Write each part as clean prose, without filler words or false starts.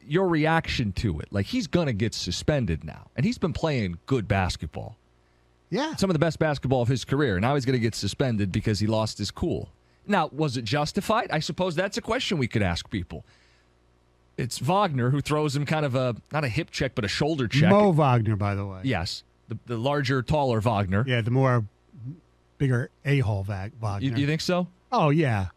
your reaction to it. Like, he's going to get suspended now. And he's been playing good basketball. Yeah. Some of the best basketball of his career. Now he's going to get suspended because he lost his cool. Now, was it justified? I suppose that's a question we could ask people. It's Wagner who throws him kind of not a hip check, but a shoulder check. Mo Wagner, by the way. Yes. The larger, taller Wagner. Yeah, the bigger a-hole Wagner. You think so? Oh, yeah.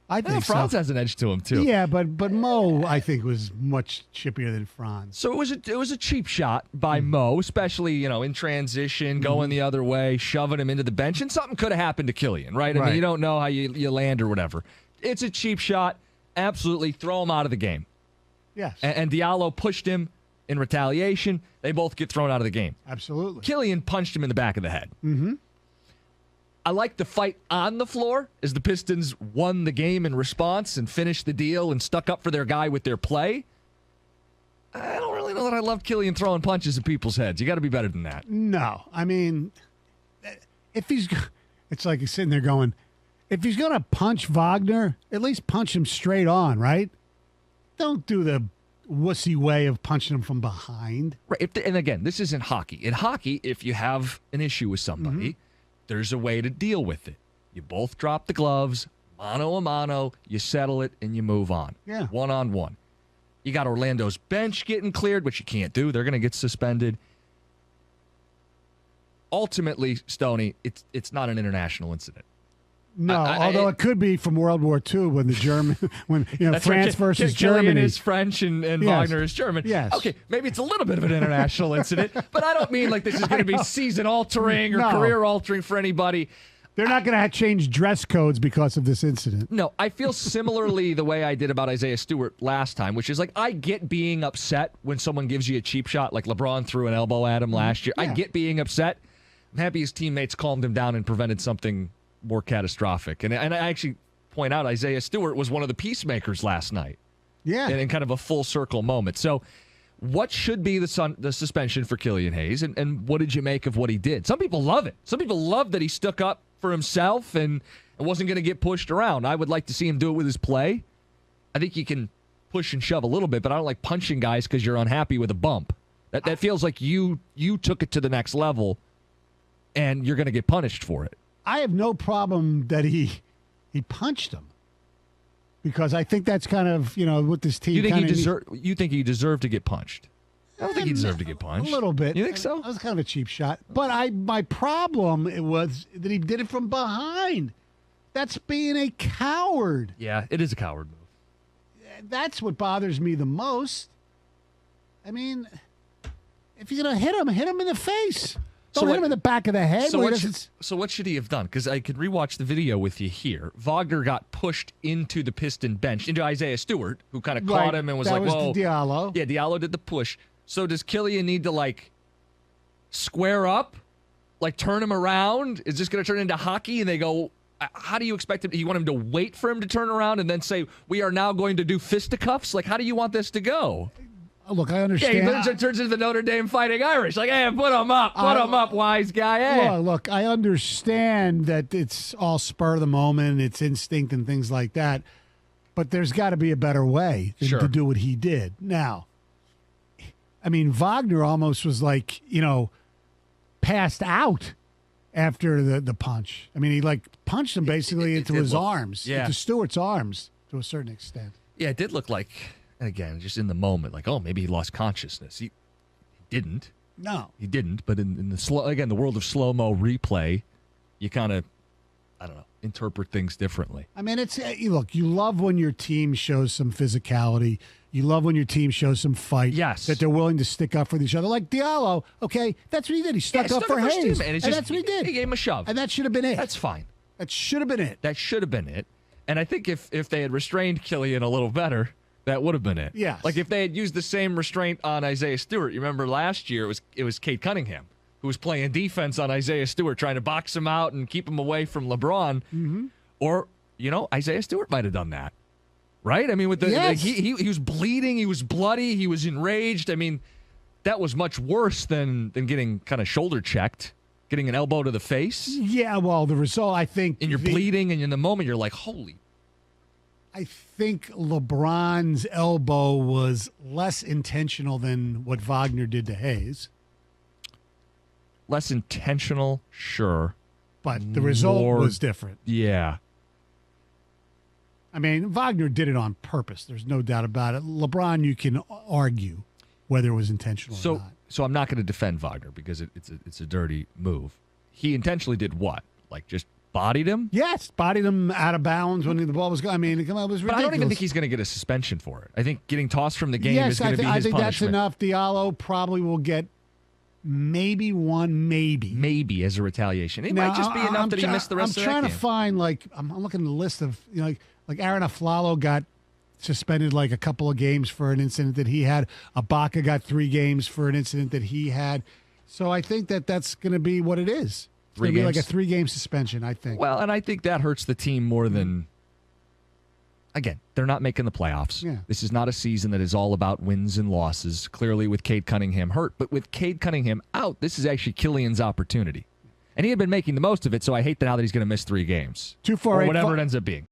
I think Franz so. has an edge to him, too. Yeah, but Mo, I think, was much chippier than Franz. So it was a cheap shot by Mo, especially, in transition, going the other way, shoving him into the bench, and something could have happened to Killian, right? I mean, you don't know how you land or whatever. It's a cheap shot. Absolutely throw him out of the game. Yes. And Diallo pushed him in retaliation. They both get thrown out of the game. Absolutely. Killian punched him in the back of the head. Mm-hmm. I like the fight on the floor as the Pistons won the game in response and finished the deal and stuck up for their guy with their play. I don't really know that I love Killian throwing punches at people's heads. You got to be better than that. No. I mean, it's like he's sitting there going, if he's going to punch Wagner, at least punch him straight on, right? Don't do the wussy way of punching him from behind. Right. And again, this isn't hockey. In hockey, if you have an issue with somebody, there's a way to deal with it. You both drop the gloves, mano a mano, you settle it, and you move on. Yeah. One-on-one. You got Orlando's bench getting cleared, which you can't do. They're going to get suspended. Ultimately, Stoney, it's not an international incident. No, although it could be from World War II when France versus Germany. Killian is French and Wagner is German. Yes. Okay, maybe it's a little bit of an international incident, but I don't mean like this is going to be season-altering or career-altering for anybody. They're not going to change dress codes because of this incident. No, I feel similarly the way I did about Isaiah Stewart last time, which is like I get being upset when someone gives you a cheap shot, like LeBron threw an elbow at him last year. Yeah. I get being upset. I'm happy his teammates calmed him down and prevented something more catastrophic. And I actually point out Isaiah Stewart was one of the peacemakers last night. Yeah. In kind of a full circle moment. So what should be the suspension for Killian Hayes, and what did you make of what he did? Some people love it. Some people love that he stuck up for himself and wasn't going to get pushed around. I would like to see him do it with his play. I think you can push and shove a little bit, but I don't like punching guys because you're unhappy with a bump. That feels like you took it to the next level, and you're going to get punished for it. I have no problem that he punched him, because I think that's kind of, with this team. You think he deserved to get punched? I don't think he deserved to get punched. A little bit. You think so? That was kind of a cheap shot. But my problem was that he did it from behind. That's being a coward. Yeah, it is a coward move. That's what bothers me the most. I mean, if you're going to hit him in the face. Don't hit him in the back of the head. So what should he have done? Because I could rewatch the video with you here. Wagner got pushed into the Piston bench, into Isaiah Stewart, who kind of caught him and was whoa. That was Diallo. Yeah, Diallo did the push. So does Killian need to, square up? Turn him around? Is this going to turn into hockey? And they go, how do you expect him? You want him to wait for him to turn around and then say, we are now going to do fisticuffs? How do you want this to go? Look, I understand. Yeah, he turns into the Notre Dame Fighting Irish. Hey, put him up, wise guy. Hey. Look, I understand that it's all spur of the moment, it's instinct and things like that, but there's got to be a better way to do what he did. Now, I mean, Wagner almost was passed out after the punch. I mean, he punched him basically into his arms, into Stewart's arms to a certain extent. Yeah, it did look like. And again, just in the moment, maybe he lost consciousness. He didn't. No. He didn't. But in the world of slow-mo replay, you kind of, I don't know, interpret things differently. I mean, look, you love when your team shows some physicality. You love when your team shows some fight. Yes. That they're willing to stick up for each other. Like Diallo, okay, that's what he did. He stuck up for Hayes. And that's what he did. He gave him a shove. And that should have been it. That's fine. That should have been it. That should have been it. And I think if they had restrained Killian a little better, that would have been it. Yes. If they had used the same restraint on Isaiah Stewart. You remember last year it was Kate Cunningham who was playing defense on Isaiah Stewart, trying to box him out and keep him away from LeBron. Mm-hmm. Or, Isaiah Stewart might have done that. Right? I mean, with he was bleeding, he was bloody, he was enraged. I mean, that was much worse than getting kind of shoulder checked, getting an elbow to the face. Yeah, well, the result, I think. And you're bleeding, and in the moment, you're like, holy. I think LeBron's elbow was less intentional than what Wagner did to Hayes. Less intentional, sure. But the result was different. Yeah. I mean, Wagner did it on purpose. There's no doubt about it. LeBron, you can argue whether it was intentional or not. So I'm not going to defend Wagner because it's a dirty move. He intentionally did what? Like just bodied him? Yes, bodied him out of bounds when the ball was going. I mean, it was ridiculous. But I don't even think he's going to get a suspension for it. I think getting tossed from the game is going to be his punishment. I think that's enough. Diallo probably will get maybe one, maybe as a retaliation. It might just be enough that he missed the rest of that game. I'm trying to find I'm looking at the list of like Aaron Aflalo got suspended like a couple of games for an incident that he had. Ibaka got 3 games for an incident that he had. So I think that's going to be what it is. It's going to be like a 3-game suspension, I think. Well, and I think that hurts the team more than... Again, they're not making the playoffs. Yeah. This is not a season that is all about wins and losses, clearly with Cade Cunningham hurt. But with Cade Cunningham out, this is actually Killian's opportunity. And he had been making the most of it, so I hate now that he's going to miss 3 games. 248 or whatever it ends up being.